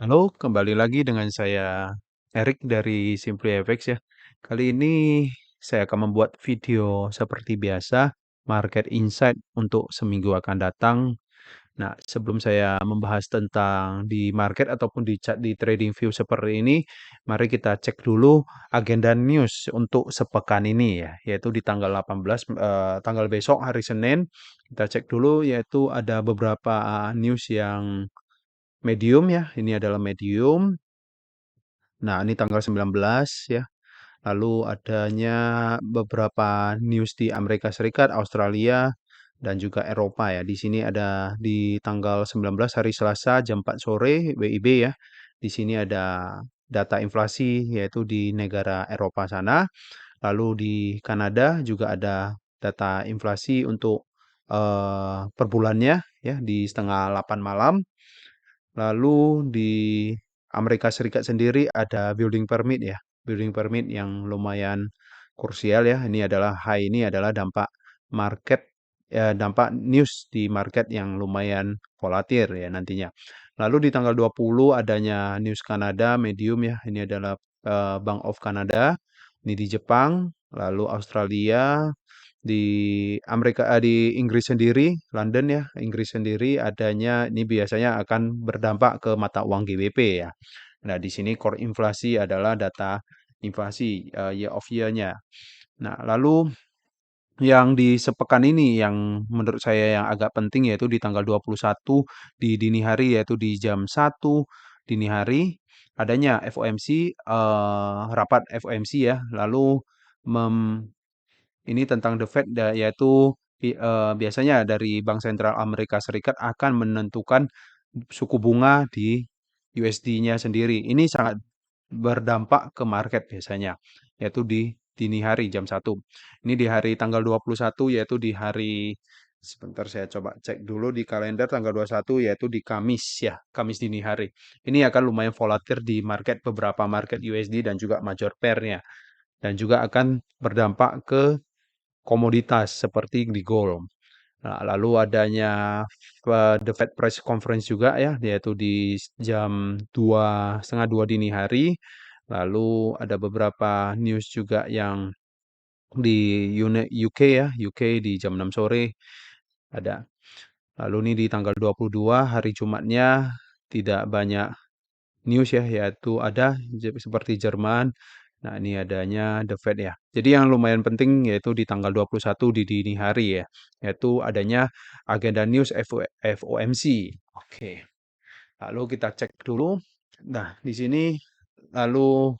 Halo, kembali lagi dengan saya Erik dari SimplyFX ya. Kali ini saya akan membuat video seperti biasa, market insight untuk seminggu akan datang. Nah, sebelum saya membahas tentang di market ataupun di trading view seperti ini, mari kita cek dulu agenda news untuk sepekan ini ya, yaitu di tanggal 18, tanggal besok hari Senin. Kita cek dulu yaitu ada beberapa news yang medium ya, ini adalah medium. Nah, ini tanggal 19 ya. Lalu adanya beberapa news di Amerika Serikat, Australia, dan juga Eropa ya. Di sini ada di tanggal 19 hari Selasa jam 4 sore WIB ya. Di sini ada data inflasi yaitu di negara Eropa sana. Lalu di Kanada juga ada data inflasi untuk per bulannya ya di setengah 8 malam. Lalu di Amerika Serikat sendiri ada building permit ya, building permit yang lumayan krusial ya. Ini adalah dampak market dampak news di market yang lumayan volatil ya nantinya. Lalu di tanggal 20 adanya news Kanada medium ya. Ini adalah Bank of Canada. Ini di Jepang, lalu Australia, di Inggris sendiri, London ya, Inggris sendiri adanya ini biasanya akan berdampak ke mata uang GBP ya. Nah, di sini core inflasi adalah data inflasi year of year-nya. Nah, lalu yang di sepekan ini yang menurut saya yang agak penting yaitu di tanggal 21 di dini hari yaitu di jam 1 dini hari adanya FOMC rapat FOMC ya. Lalu mem ini tentang The Fed yaitu biasanya dari Bank Sentral Amerika Serikat akan menentukan suku bunga di USD-nya sendiri. Ini sangat berdampak ke market biasanya, yaitu di dini hari jam 1. Ini di hari tanggal 21 yaitu di hari sebentar saya coba cek dulu di kalender tanggal 21 yaitu di Kamis ya, Kamis dini hari. Ini akan lumayan volatil di market beberapa market USD dan juga major pair-nya dan juga akan berdampak ke komoditas seperti di gold. Nah, lalu adanya The Fed Press Conference juga ya, yaitu di jam 2, setengah 2 dini hari. Lalu ada beberapa news juga yang di UK ya, UK di jam 6 sore ada. Lalu ini di tanggal 22 hari Jumatnya tidak banyak news ya, yaitu ada seperti Jerman. Nah, ini adanya The Fed ya. Jadi yang lumayan penting yaitu di tanggal 21 di dini hari ya, yaitu adanya agenda news FOMC. Oke. Lalu kita cek dulu. Nah, di sini lalu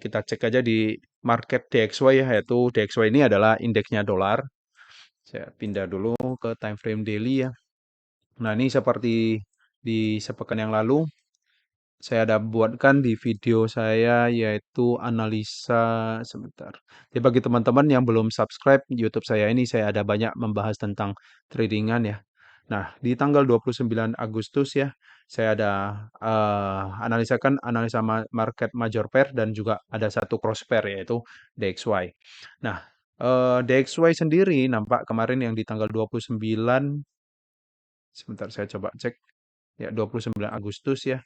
kita cek aja di market DXY ya, yaitu DXY ini adalah indeksnya dolar. Saya pindah dulu ke time frame daily ya. Nah, ini seperti di sepekan yang lalu saya ada buatkan di video saya yaitu analisa sebentar. Jadi bagi teman-teman yang belum subscribe YouTube saya ini saya ada banyak membahas tentang tradingan ya. Nah, di tanggal 29 Agustus ya, saya ada analisa market major pair dan juga ada satu cross pair yaitu DXY. Nah, DXY sendiri nampak kemarin yang di tanggal 29 sebentar saya coba cek ya 29 Agustus ya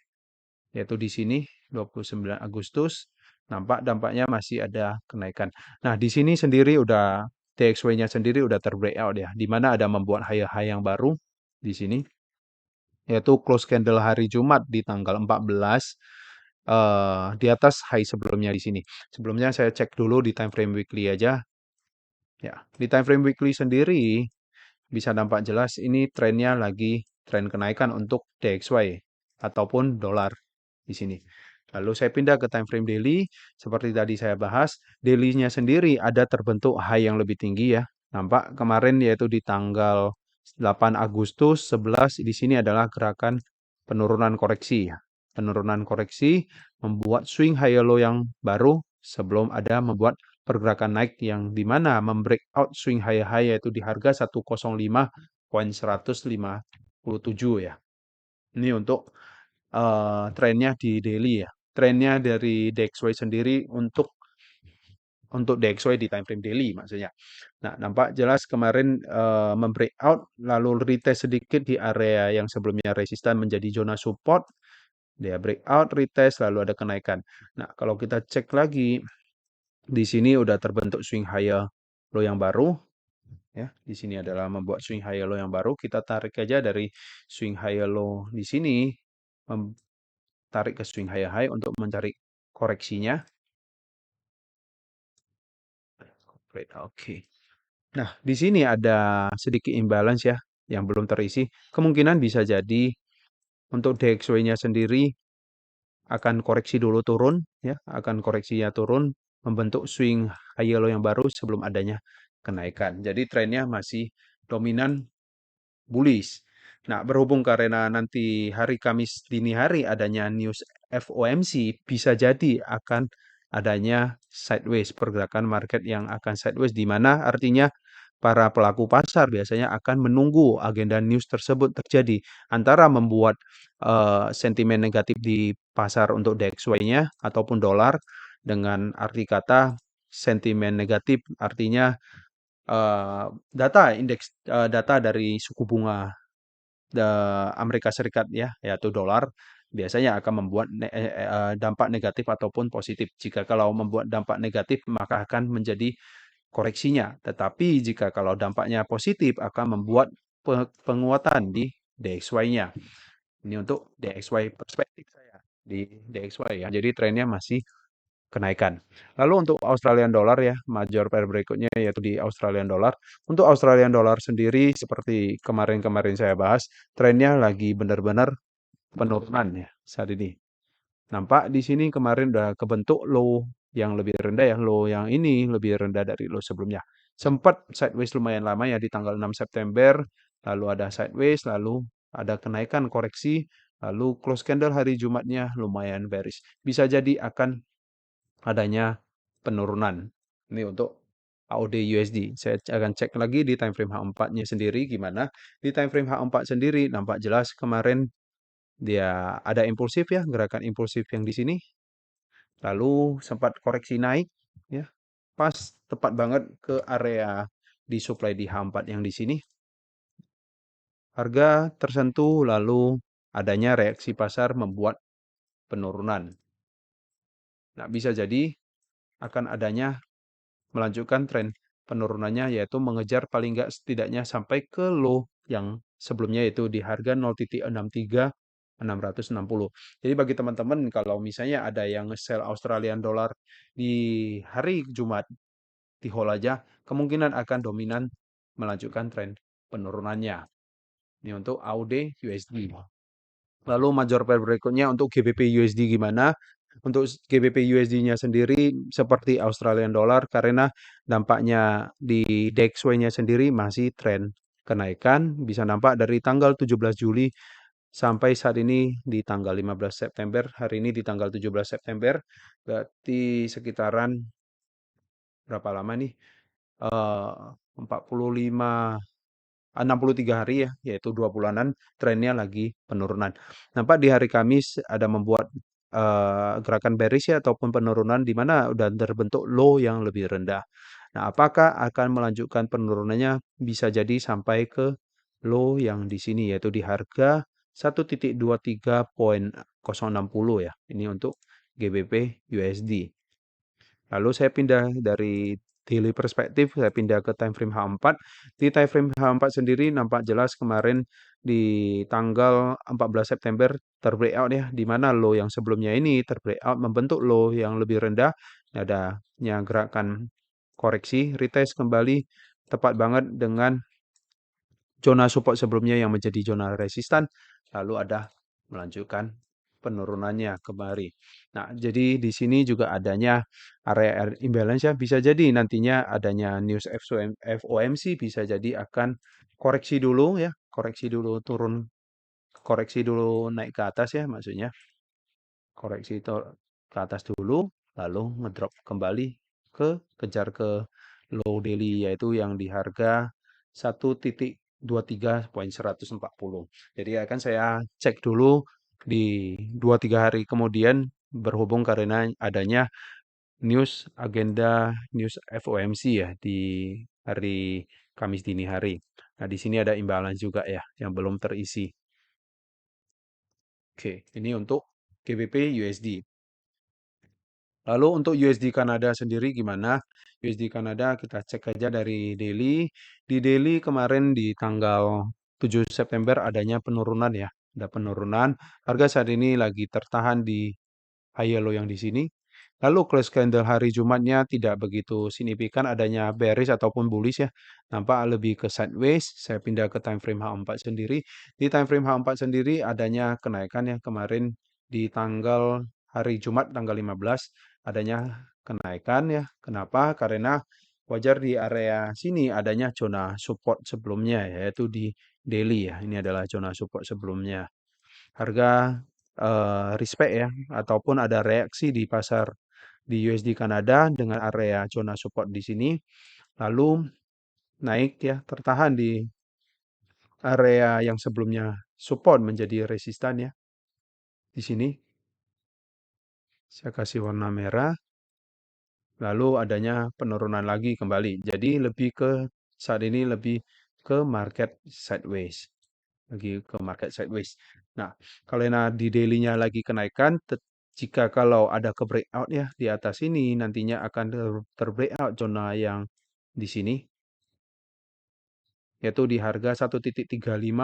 yaitu di sini 29 Agustus nampak dampaknya masih ada kenaikan. Nah, di sini sendiri udah TXY-nya sendiri udah terbreakout ya, di mana ada membuat high yang baru di sini yaitu close candle hari Jumat di tanggal 14 di atas high sebelumnya di sini. Sebelumnya saya cek dulu di time frame weekly aja. Ya, di time frame weekly sendiri bisa nampak jelas ini trennya lagi tren kenaikan untuk DXY ataupun dolar di sini. Lalu saya pindah ke time frame daily, seperti tadi saya bahas, daily-nya sendiri ada terbentuk high yang lebih tinggi ya. Nampak kemarin yaitu di tanggal 8 Agustus 11 di sini adalah gerakan penurunan koreksi ya. Penurunan koreksi membuat swing high low yang baru sebelum ada membuat pergerakan naik yang di mana membreakout swing high yaitu di harga 105.157 ya. Ini untuk trennya di daily ya. Trennya dari DXY sendiri untuk DXY di time frame daily maksudnya. Nah, nampak jelas kemarin membreakout lalu retest sedikit di area yang sebelumnya resisten menjadi zona support Dia breakout, retest, lalu ada kenaikan. Nah, kalau kita cek lagi, di sini udah terbentuk swing higher low yang baru, ya. Di sini adalah membuat swing higher low yang baru. Kita tarik aja dari swing higher low di sini, tarik ke swing higher high untuk mencari koreksinya. Oke. Nah, di sini ada sedikit imbalance ya, yang belum terisi. Kemungkinan bisa jadi untuk DXY-nya sendiri akan koreksi dulu turun, ya, akan koreksinya turun, membentuk swing high low yang baru sebelum adanya kenaikan. Jadi trennya masih dominan bullish. Nah, berhubung karena nanti hari Kamis dini hari adanya news FOMC, bisa jadi akan adanya sideways, pergerakan market yang akan sideways, di mana artinya para pelaku pasar biasanya akan menunggu agenda news tersebut terjadi, antara membuat sentimen negatif di pasar untuk DXY-nya ataupun dolar, dengan arti kata sentimen negatif artinya data dari suku bunga Amerika Serikat ya, yaitu dolar, biasanya akan membuat dampak negatif ataupun positif. Jika kalau membuat dampak negatif, maka akan menjadi koreksinya. Tetapi jika kalau dampaknya positif, akan membuat penguatan di DXY-nya. Ini untuk DXY perspektif saya di DXY ya. Jadi trennya masih kenaikan. Lalu untuk Australian dollar ya, major pair berikutnya yaitu di Australian dollar. Untuk Australian dollar sendiri seperti kemarin-kemarin saya bahas, trennya lagi benar-benar penurunan ya saat ini. Nampak di sini kemarin udah kebentuk low yang lebih rendah ya, low yang ini lebih rendah dari low sebelumnya. Sempat sideways lumayan lama ya di tanggal 6 September, lalu ada sideways, lalu ada kenaikan koreksi, lalu close candle hari Jumatnya lumayan bearish. Bisa jadi akan adanya penurunan. Ini untuk AUD USD. Saya akan cek lagi di time frame H4-nya sendiri gimana. Di time frame H4 sendiri nampak jelas kemarin dia ada impulsif ya, gerakan impulsif yang di sini. Lalu sempat koreksi naik ya. Pas tepat banget ke area di supply di H4 yang di sini. Harga tersentuh lalu adanya reaksi pasar membuat penurunan. Nah, bisa jadi akan adanya melanjutkan tren penurunannya, yaitu mengejar paling nggak setidaknya sampai ke low yang sebelumnya, yaitu di harga 0,63660. Jadi bagi teman-teman kalau misalnya ada yang sell Australian dollar di hari Jumat, di hold aja, kemungkinan akan dominan melanjutkan tren penurunannya. Ini untuk AUD USD. Lalu major pair berikutnya untuk GBP USD gimana? Untuk GBP USD-nya sendiri seperti Australian dollar karena dampaknya di DXY-nya sendiri masih tren kenaikan, bisa nampak dari tanggal 17 Juli sampai saat ini di tanggal 15 September. Hari ini di tanggal 17 September, berarti sekitaran berapa lama nih? 45 63 hari ya, yaitu 2 bulanan, trennya lagi penurunan. Nampak di hari Kamis ada membuat gerakan bearish ya ataupun penurunan di mana udah terbentuk low yang lebih rendah. Nah, apakah akan melanjutkan penurunannya? Bisa jadi sampai ke low yang di sini yaitu di harga 1.23.060 ya. Ini untuk GBP USD. Lalu saya pindah dari daily perspektif, saya pindah ke time frame H4. Di time frame H4 sendiri nampak jelas kemarin di tanggal 14 September terbreakout ya, di mana low yang sebelumnya ini terbreakout membentuk low yang lebih rendah. Adanya gerakan koreksi, retest kembali tepat banget dengan zona support sebelumnya yang menjadi zona resistan, lalu ada melanjutkan penurunannya kembali. Nah, jadi di sini juga adanya area imbalance ya, bisa jadi nantinya adanya news FOMC bisa jadi akan koreksi dulu ya, koreksi dulu turun, koreksi dulu naik ke atas ya maksudnya. Koreksi itu ke atas dulu, lalu ngedrop kembali kejar ke low daily yaitu yang di harga 1.23.140. Jadi akan saya cek dulu di 2-3 hari kemudian berhubung karena adanya agenda news FOMC ya di hari Kamis dini hari. Nah, di sini ada imbalance juga ya yang belum terisi. Oke, ini untuk GBP USD. Lalu untuk USD Kanada sendiri gimana? USD Kanada kita cek aja dari daily. Di daily kemarin di tanggal 7 September adanya penurunan ya. Ada penurunan. Harga saat ini lagi tertahan di high low yang di sini. Lalu close candle hari Jumatnya tidak begitu signifikan adanya bearish ataupun bullish ya. Nampak lebih ke sideways. Saya pindah ke time frame H4 sendiri. Di time frame H4 sendiri adanya kenaikan ya kemarin di tanggal hari Jumat tanggal 15 adanya kenaikan ya. Kenapa? Karena wajar di area sini adanya zona support sebelumnya yaitu di daily ya. Ini adalah zona support sebelumnya. Harga respect ya ataupun ada reaksi di pasar di USD Kanada dengan area zona support di sini lalu naik ya tertahan di area yang sebelumnya support menjadi resistan ya di sini saya kasih warna merah lalu adanya penurunan lagi kembali jadi lebih ke saat ini lebih ke market sideways lagi ke market sideways. Nah, kalau di daily-nya lagi kenaikan, jika kalau ada ke breakout ya di atas ini nantinya akan ter-breakout zona yang di sini yaitu di harga 1.35.470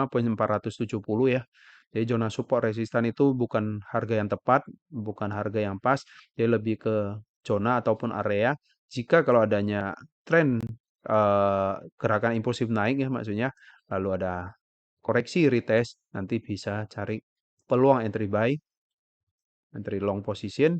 ya. Jadi zona support resistan itu bukan harga yang tepat, bukan harga yang pas, dia lebih ke zona ataupun area jika kalau adanya tren gerakan impulsif naik ya maksudnya lalu ada koreksi retest nanti bisa cari peluang entry buy, entry long position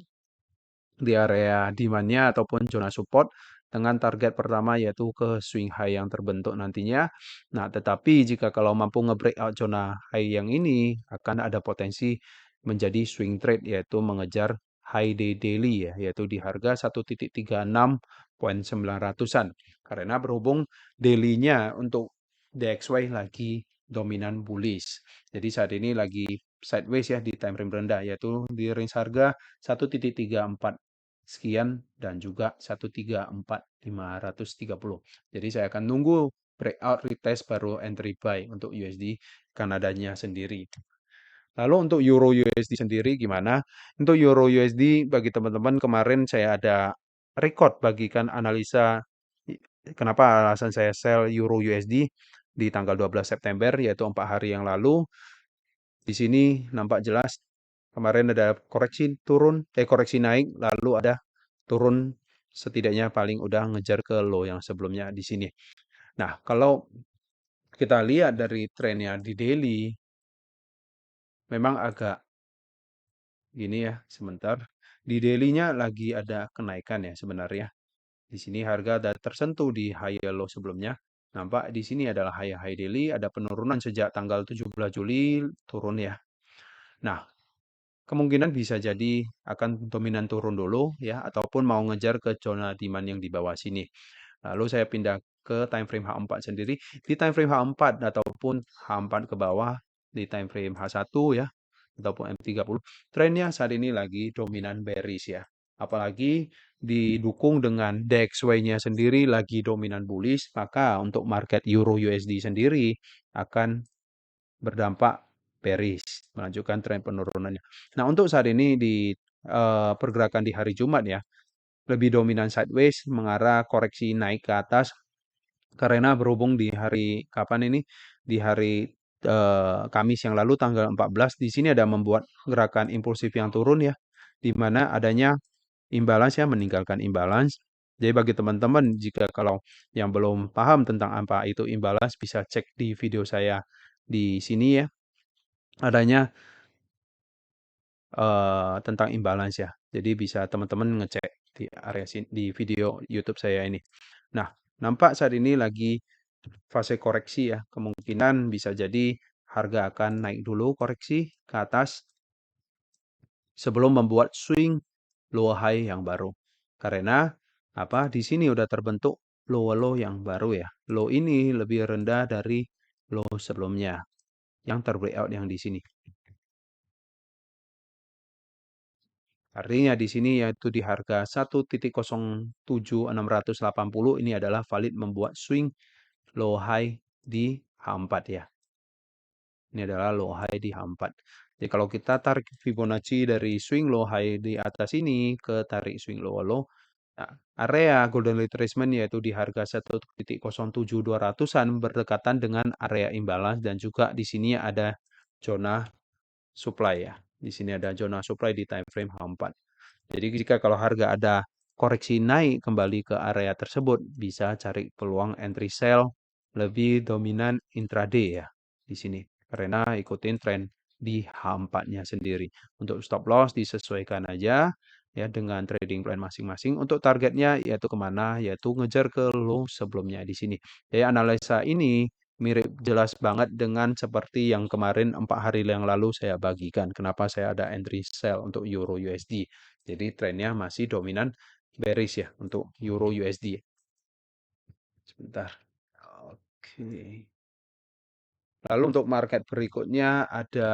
di area demand-nya ataupun zona support dengan target pertama yaitu ke swing high yang terbentuk nantinya. Nah, tetapi jika kalau mampu nge-breakout zona high yang ini akan ada potensi menjadi swing trade yaitu mengejar high day daily ya yaitu di harga 1.36.900-an. Karena berhubung daily-nya untuk DXY lagi dominan bullish. Jadi saat ini lagi sideways ya di time frame rendah yaitu di range harga 1.34 sekian dan juga 134.530. Jadi saya akan nunggu breakout retest baru entry buy untuk USD Kanadanya sendiri. Lalu untuk Euro USD sendiri gimana? Untuk Euro USD bagi teman-teman kemarin saya ada record bagikan analisa kenapa alasan saya sell Euro USD di tanggal 12 September yaitu 4 hari yang lalu. Di sini nampak jelas kemarin ada koreksi turun, koreksi naik, lalu ada turun setidaknya paling udah ngejar ke low yang sebelumnya di sini. Nah, kalau kita lihat dari trennya di daily, memang agak gini ya, sebentar. Di daily-nya lagi ada kenaikan ya sebenarnya. Di sini harga ada tersentuh di high low sebelumnya. Nampak di sini adalah high daily, ada penurunan sejak tanggal 17 Juli turun ya. Nah, kemungkinan bisa jadi akan dominan turun dulu ya ataupun mau ngejar ke zona demand yang di bawah sini. Lalu saya pindah ke time frame H4 sendiri. Di time frame H4 ataupun H4 ke bawah di time frame H1 ya ataupun M30 trennya saat ini lagi dominan bearish ya. Apalagi didukung dengan DXY-nya sendiri lagi dominan bullish, maka untuk market Euro USD sendiri akan berdampak bearish, melanjutkan tren penurunannya. Nah, untuk saat ini di pergerakan di hari Jumat ya, lebih dominan sideways mengarah koreksi naik ke atas karena berhubung di hari kapan ini di hari Kamis yang lalu tanggal 14 di sini ada membuat gerakan impulsif yang turun ya di mana adanya imbalance ya meninggalkan imbalance. Jadi bagi teman-teman jika kalau yang belum paham tentang apa itu imbalance bisa cek di video saya di sini ya adanya tentang imbalance ya. Jadi bisa teman-teman ngecek di area sini, di video YouTube saya ini. Nah, nampak saat ini lagi fase koreksi ya. Kemungkinan bisa jadi harga akan naik dulu koreksi ke atas sebelum membuat swing low high yang baru. Karena apa? Di sini udah terbentuk low low yang baru ya. Low ini lebih rendah dari low sebelumnya yang terbreakout yang di sini. Artinya di sini yaitu di harga 1.07.680 ini adalah valid membuat swing low high di H4 ya. Ini adalah low high di H4. Jadi kalau kita tarik Fibonacci dari swing low high di atas ini ke tarik swing low low, nah, area golden retracement yaitu di harga 1.07200-an berdekatan dengan area imbalance dan juga di sini ada zona supply ya. Di sini ada zona supply di time frame H4. Jadi jika kalau harga ada koreksi naik kembali ke area tersebut, bisa cari peluang entry sell lebih dominan intraday ya di sini. Karena ikutin tren di H4-nya sendiri. Untuk stop loss disesuaikan aja ya dengan trading plan masing-masing. Untuk targetnya yaitu kemana? Yaitu ngejar ke low sebelumnya di sini. Jadi analisa ini mirip jelas banget dengan seperti yang kemarin 4 hari yang lalu saya bagikan. Kenapa saya ada entry sell untuk Euro USD. Jadi trennya masih dominan bearish ya untuk Euro USD. Sebentar. Oke. Lalu untuk market berikutnya ada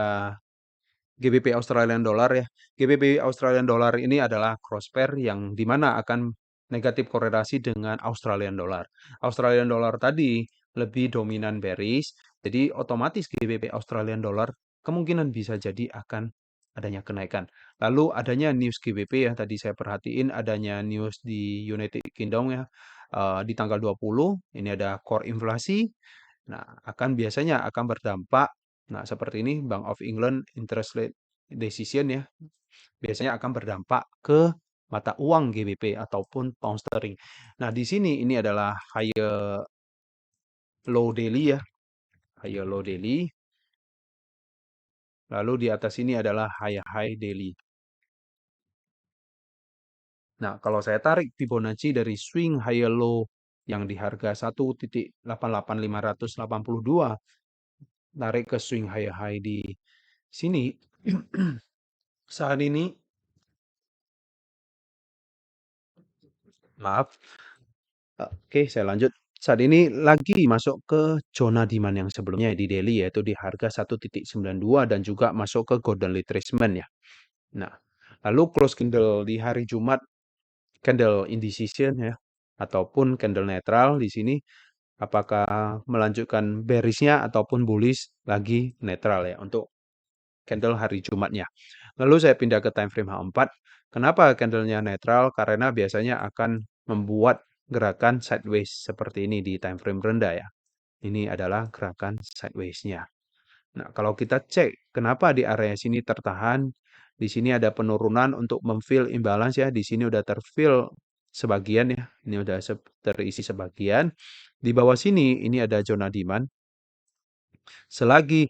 GBP Australian Dollar ya. GBP Australian Dollar ini adalah cross pair yang dimana akan negatif korelasi dengan Australian Dollar. Australian Dollar tadi lebih dominan bearish, jadi otomatis GBP Australian Dollar kemungkinan bisa jadi akan adanya kenaikan. Lalu adanya news GBP ya, tadi saya perhatiin adanya news di United Kingdom ya, di tanggal 20, ini ada core inflasi. Nah, biasanya akan berdampak. Nah, seperti ini Bank of England interest rate decision ya, biasanya akan berdampak ke mata uang GBP ataupun pound sterling. Nah, di sini ini adalah higher low daily ya, higher low daily. Lalu di atas ini adalah high high daily. Nah, kalau saya tarik Fibonacci dari swing higher low yang di harga 1.88582 tarik ke swing high high di sini saat ini, maaf. Oke, saya lanjut. Saat ini lagi masuk ke zona demand yang sebelumnya di daily yaitu di harga 1.92 dan juga masuk ke golden retracement ya. Nah, lalu close candle di hari Jumat candle indecision ya ataupun candle netral di sini apakah melanjutkan bearishnya ataupun bullish lagi netral ya untuk candle hari Jumatnya. Lalu saya pindah ke time frame H4. Kenapa candlenya netral? Karena biasanya akan membuat gerakan sideways seperti ini di time frame rendah ya. Ini adalah gerakan sideways-nya. Nah, kalau kita cek kenapa di area sini tertahan, di sini ada penurunan untuk memfill imbalance ya. Di sini udah terfill sebagian ya. Ini udah terisi sebagian. Di bawah sini ini ada zona demand. Selagi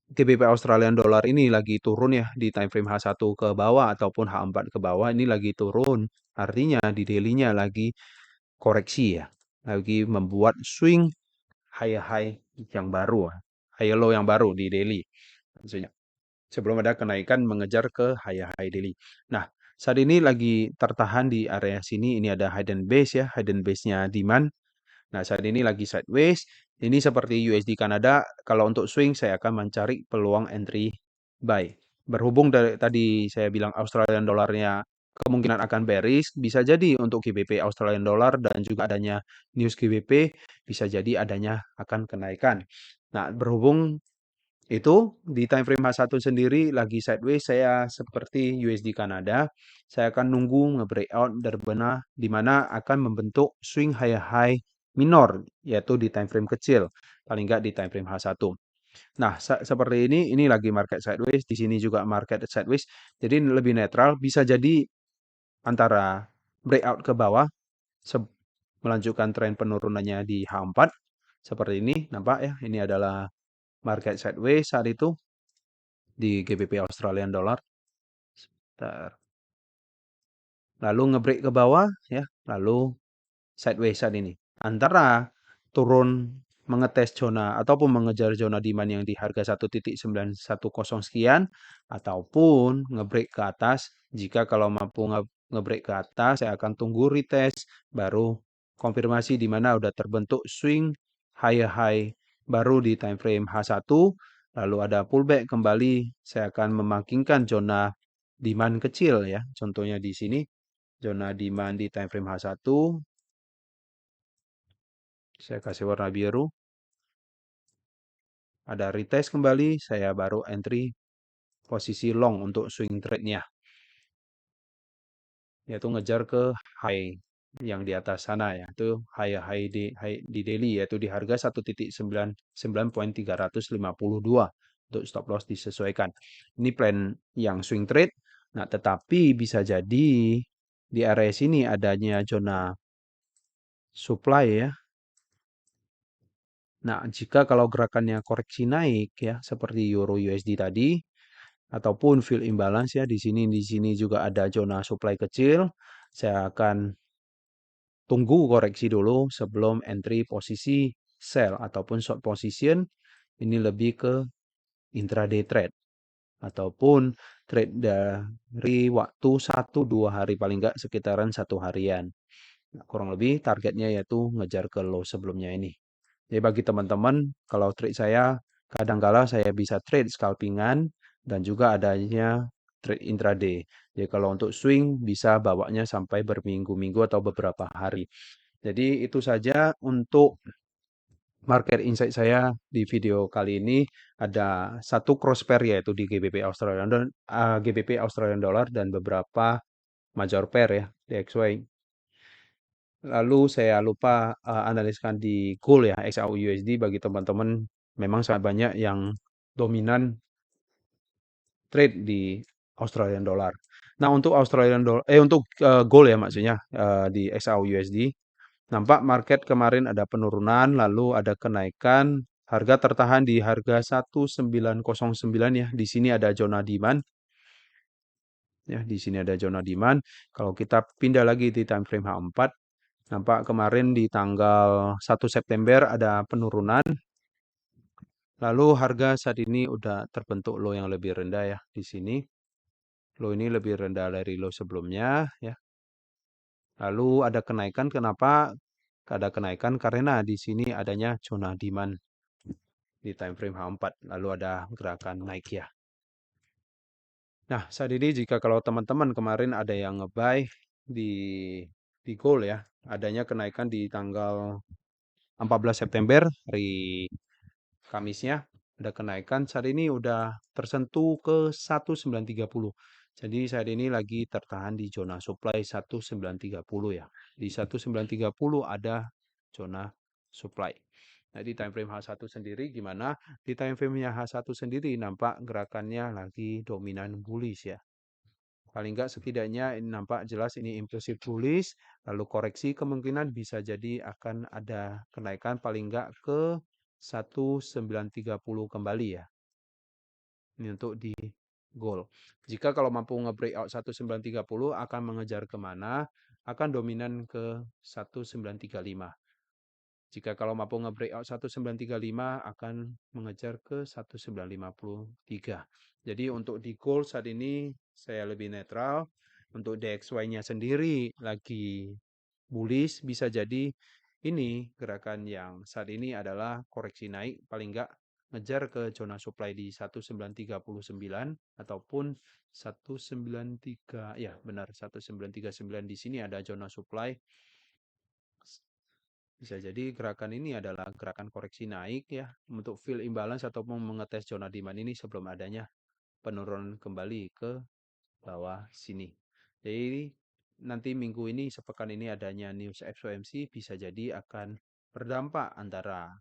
GBP Australian Dollar ini lagi turun ya di time frame H1 ke bawah ataupun H4 ke bawah ini lagi turun. Artinya di daily-nya lagi koreksi ya. Lagi membuat swing high yang baru, high low yang baru di daily. Maksudnya sebelum ada kenaikan mengejar ke high daily. Nah, saat ini lagi tertahan di area sini ini ada hidden base ya, hidden base-nya demand. Nah, saat ini lagi sideways. Ini seperti USD Kanada. Kalau untuk swing, saya akan mencari peluang entry buy. Berhubung dari tadi saya bilang Australian dollarnya kemungkinan akan bearish, bisa jadi untuk GBP Australian dollar dan juga adanya news GBP, bisa jadi adanya akan kenaikan. Nah, berhubung itu di time frame H1 sendiri lagi sideways, saya seperti USD Kanada, saya akan nunggu nge-breakout berbena di mana akan membentuk swing high minor yaitu di time frame kecil, paling nggak di time frame H1. Nah, seperti ini lagi market sideways, di sini juga market sideways, jadi lebih netral, bisa jadi antara breakout ke bawah melanjutkan tren penurunannya di H4 seperti ini, nampak ya, ini adalah market sideways saat itu di GBP Australian Dollar. Sebentar. Lalu ngebreak ke bawah ya, lalu sideways saat ini. Antara turun mengetes zona ataupun mengejar zona demand yang di harga 1.910 sekian ataupun ngebreak ke atas. Jika kalau mampu ngebreak ke atas, saya akan tunggu retest baru konfirmasi di mana udah terbentuk swing high baru di time frame H1 lalu ada pullback kembali, saya akan memakingkan zona demand kecil ya. Contohnya di sini zona demand di time frame H1 saya kasih warna biru. ada retest kembali, saya baru entry posisi long untuk swing trade-nya, yaitu ngejar ke high yang di atas sana ya, itu high di daily yaitu di harga 1.99.352 untuk stop loss disesuaikan. Ini plan yang swing trade. Nah, tetapi bisa jadi di area sini adanya zona supply ya. Nah, jika kalau gerakannya koreksi naik ya seperti Euro USD tadi ataupun fill imbalance ya di sini juga ada zona supply kecil, saya akan tunggu koreksi dulu sebelum entry posisi sell ataupun short position. Ini lebih ke intraday trade ataupun trade dari waktu 1-2 hari paling nggak sekitaran 1 harian. Nah, kurang lebih targetnya yaitu ngejar ke low sebelumnya ini. Jadi bagi teman-teman, kalau trade saya kadangkala saya bisa trade scalpingan dan juga adanya trade intraday. Jadi kalau untuk swing bisa bawanya sampai berminggu-minggu atau beberapa hari. Jadi itu saja untuk market insight saya di video kali ini. Ada satu cross pair yaitu di GBP Australian Dollar dan beberapa major pair ya DXY. Lalu saya lupa analiskan di gold ya XAU USD bagi teman-teman memang sangat banyak yang dominan trade di Australian Dollar. Nah, untuk gold ya maksudnya di XAU USD nampak market kemarin ada penurunan lalu ada kenaikan, harga tertahan di harga 1909 ya. Di sini ada zona demand ya, di sini ada zona demand. Kalau kita pindah lagi di time frame H4 nampak kemarin di tanggal 1 September ada penurunan. Lalu harga saat ini udah terbentuk low yang lebih rendah ya di sini. Low ini lebih rendah dari low sebelumnya ya. Lalu ada kenaikan, kenapa? Ada kenaikan karena di sini adanya zona demand di time frame H4. Lalu ada gerakan naik ya. Nah, saat ini jika kalau teman-teman kemarin ada yang nge-buy di gold ya, adanya kenaikan di tanggal 14 September hari Kamisnya ada kenaikan, saat ini udah tersentuh ke 1930. Jadi saat ini lagi tertahan di zona supply 1930 ya. Di 1930 ada zona supply. Nah, di time frame H1 sendiri gimana? Di time frame-nya H1 sendiri nampak gerakannya lagi dominan bullish ya. Paling enggak setidaknya ini nampak jelas ini impulsif bullish, lalu koreksi kemungkinan bisa jadi akan ada kenaikan paling enggak ke 1930 kembali ya. Ini untuk di gold. Jika kalau mampu nge-breakout 1930 akan mengejar kemana? Akan dominan ke 1935. Jika kalau mampu nge-breakout 1935 akan mengejar ke 1953. Jadi untuk di gold saat ini saya lebih netral. Untuk DXY-nya sendiri lagi bullish, bisa jadi ini gerakan yang saat ini adalah koreksi naik paling enggak ngejar ke zona supply di 1939 ataupun 193 ya benar 1939 di sini ada zona supply. Bisa jadi gerakan ini adalah gerakan koreksi naik ya untuk fill imbalance ataupun mengetes zona demand ini sebelum adanya penurunan kembali ke bawah sini. Jadi nanti minggu ini sepekan ini adanya news FOMC bisa jadi akan berdampak antara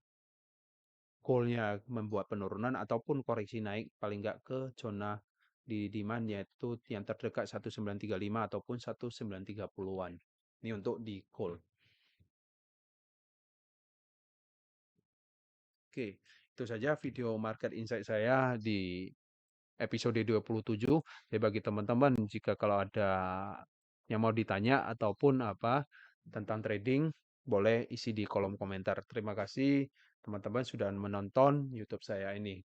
goalnya membuat penurunan ataupun koreksi naik paling nggak ke zona di demand yaitu yang terdekat 1935 ataupun 1930-an. Ini untuk di gold. Oke, itu saja video market insight saya di episode 27. Jadi bagi teman-teman, jika kalau ada yang mau ditanya ataupun apa tentang trading, boleh isi di kolom komentar. Terima kasih teman-teman sudah menonton YouTube saya ini.